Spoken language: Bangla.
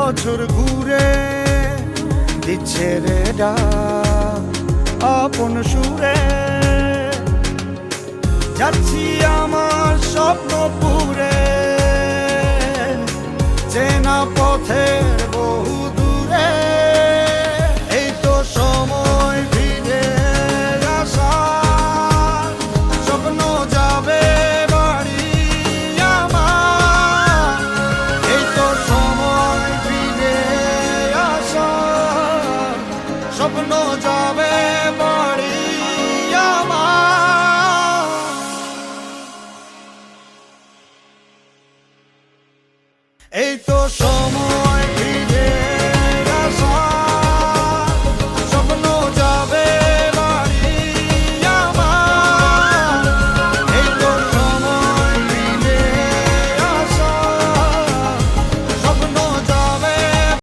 বছর ঘুরে দিচ্ছে রে ডাক আপন সুরে। যাচ্ছি আমার স্বপ্ন পুরে চেনা পথের বহু দূরে। এই তো সময় ফিরে আসার, স্বপ্ন যাবে বাড়ি আমার। এই তো সময় ফিরে আসার, স্বপ্ন যাবে বাড়ি আমার। এই তো সময়